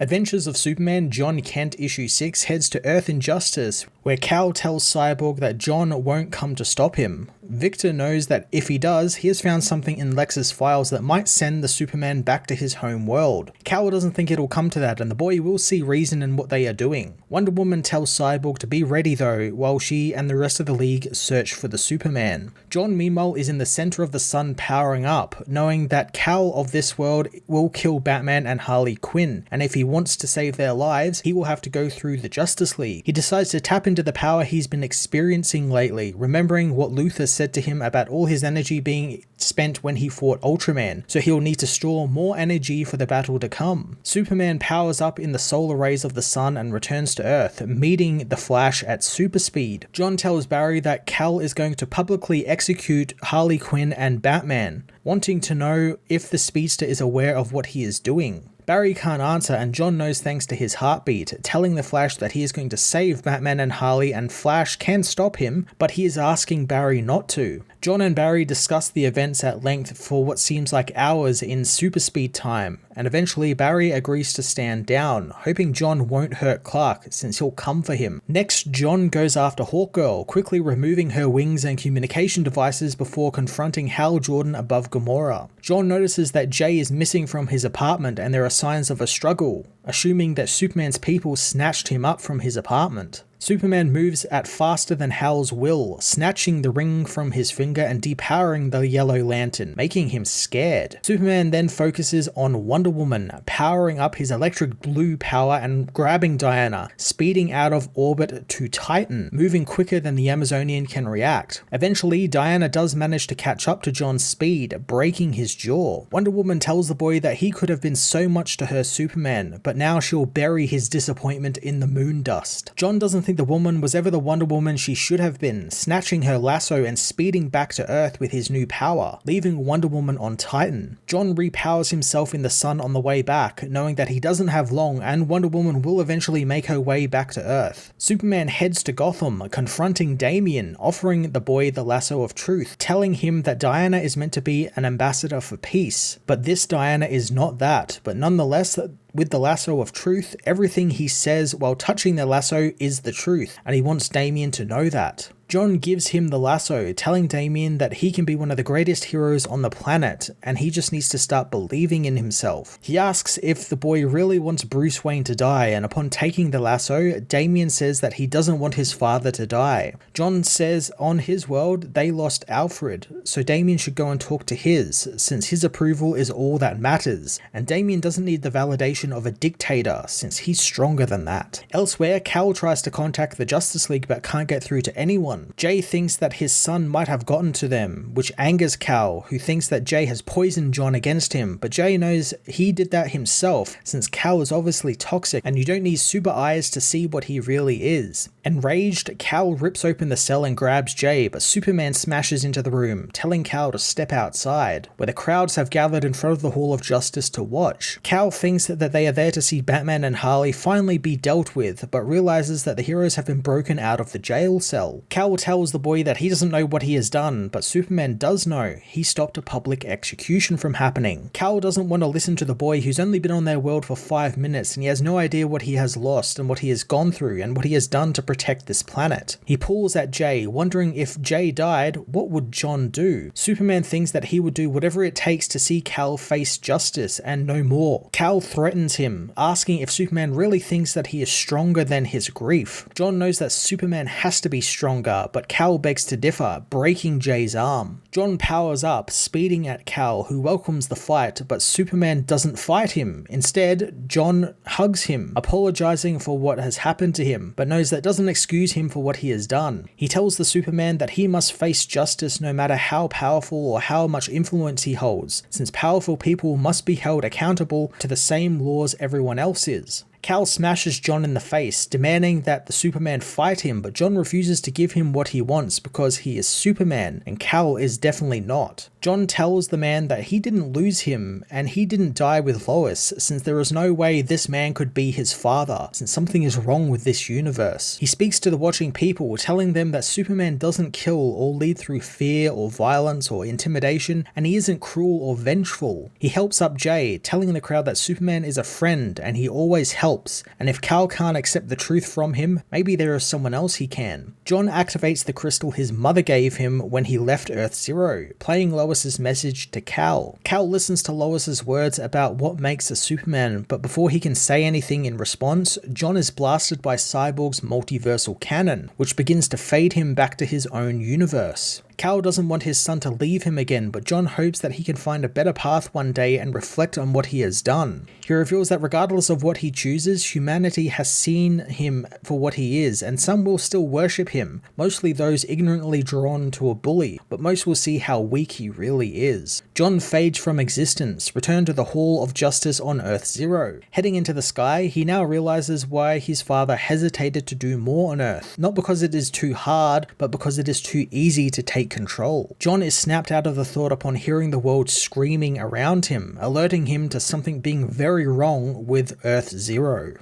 Adventures of Superman John Kent issue 6 heads to Earth Injustice, where Kal tells Cyborg that John won't come to stop him. Victor knows that if he does, he has found something in Lex's files that might send the Superman back to his home world. Kal doesn't think it'll come to that, and the boy will see reason in what they are doing. Wonder Woman tells Cyborg to be ready though, while she and the rest of the League search for the Superman. John meanwhile is in the center of the sun powering up, knowing that Kal of this world will kill Batman and Harley Quinn, and if he wants to save their lives, he will have to go through the Justice League. He decides to tap into the power he's been experiencing lately, remembering what Luthor said to him about all his energy being spent when he fought Ultraman, so he'll need to store more energy for the battle to come. Superman powers up in the solar rays of the sun and returns to Earth, meeting the Flash at super speed. John tells Barry that Kal is going to publicly execute Harley Quinn and Batman, wanting to know if the speedster is aware of what he is doing. Barry can't answer, and John knows thanks to his heartbeat, telling the Flash that he is going to save Batman and Harley, and Flash can stop him, but he is asking Barry not to. John and Barry discuss the events at length for what seems like hours in super speed time, and eventually Barry agrees to stand down, hoping John won't hurt Clark since he'll come for him. Next, John goes after Hawkgirl, quickly removing her wings and communication devices before confronting Hal Jordan above Gamora. John notices that Jay is missing from his apartment and there are signs of a struggle, assuming that Superman's people snatched him up from his apartment. Superman moves at faster than Hal's will, snatching the ring from his finger and depowering the Yellow Lantern, making him scared. Superman then focuses on Wonder Woman, powering up his electric blue power and grabbing Diana, speeding out of orbit to Titan, moving quicker than the Amazonian can react. Eventually, Diana does manage to catch up to John's speed, breaking his jaw. Wonder Woman tells the boy that he could have been so much to her Superman, but now she'll bury his disappointment in the moon dust. John doesn't think the woman was ever the Wonder Woman she should have been, snatching her lasso and speeding back to Earth with his new power, leaving Wonder Woman on Titan. John repowers himself in the sun on the way back, knowing that he doesn't have long and Wonder Woman will eventually make her way back to Earth. Superman heads to Gotham, confronting Damian, offering the boy the lasso of truth, telling him that Diana is meant to be an ambassador for peace, but this Diana is not that, but nonetheless, with the lasso of truth, everything he says while touching the lasso is the truth, and he wants Damian to know that. John gives him the lasso, telling Damian that he can be one of the greatest heroes on the planet, and he just needs to start believing in himself. He asks if the boy really wants Bruce Wayne to die, and upon taking the lasso, Damian says that he doesn't want his father to die. John says on his world, they lost Alfred, so Damian should go and talk to his, since his approval is all that matters, and Damian doesn't need the validation of a dictator, since he's stronger than that. Elsewhere, Kal tries to contact the Justice League but can't get through to anyone. Jay thinks that his son might have gotten to them, which angers Kal, who thinks that Jay has poisoned John against him, but Jay knows he did that himself, since Kal is obviously toxic and you don't need super eyes to see what he really is. Enraged, Kal rips open the cell and grabs Jay, but Superman smashes into the room, telling Kal to step outside, where the crowds have gathered in front of the Hall of Justice to watch. Kal thinks that they are there to see Batman and Harley finally be dealt with, but realizes that the heroes have been broken out of the jail cell. Kal tells the boy that he doesn't know what he has done, but Superman does know. He stopped a public execution from happening. Kal doesn't want to listen to the boy who's only been on their world for 5 minutes, and he has no idea what he has lost and what he has gone through and what he has done to protect this planet. He pulls at Jay, wondering if Jay died, what would John do? Superman thinks that he would do whatever it takes to see Kal face justice and no more. Kal threatens him, asking if Superman really thinks that he is stronger than his grief. John knows that Superman has to be stronger, but Kal begs to differ, breaking Jay's arm. John powers up, speeding at Kal, who welcomes the fight, but Superman doesn't fight him. Instead, John hugs him, apologizing for what has happened to him, but knows that doesn't excuse him for what he has done. He tells the Superman that he must face justice no matter how powerful or how much influence he holds, since powerful people must be held accountable to the same laws everyone else is. Cal smashes John in the face, demanding that the Superman fight him, but John refuses to give him what he wants because he is Superman, and Cal is definitely not. John tells the man that he didn't lose him, and he didn't die with Lois, since there is no way this man could be his father, since something is wrong with this universe. He speaks to the watching people, telling them that Superman doesn't kill or lead through fear or violence or intimidation, and he isn't cruel or vengeful. He helps up Jay, telling the crowd that Superman is a friend and he always helps, and if Cal can't accept the truth from him, maybe there is someone else he can. John activates the crystal his mother gave him when he left Earth Zero, playing Lois's message to Cal. Cal listens to Lois's words about what makes a Superman, but before he can say anything in response, John is blasted by Cyborg's multiversal cannon, which begins to fade him back to his own universe. Cal doesn't want his son to leave him again, but John hopes that he can find a better path one day and reflect on what he has done. He reveals that regardless of what he chooses, humanity has seen him for what he is, and some will still worship him, mostly those ignorantly drawn to a bully, but most will see how weak he really is. John fades from existence, returned to the Hall of Justice on Earth Zero. Heading into the sky, he now realizes why his father hesitated to do more on Earth, not because it is too hard, but because it is too easy to take control. John is snapped out of the thought upon hearing the world screaming around him, alerting him to something being very wrong with Earth Zero.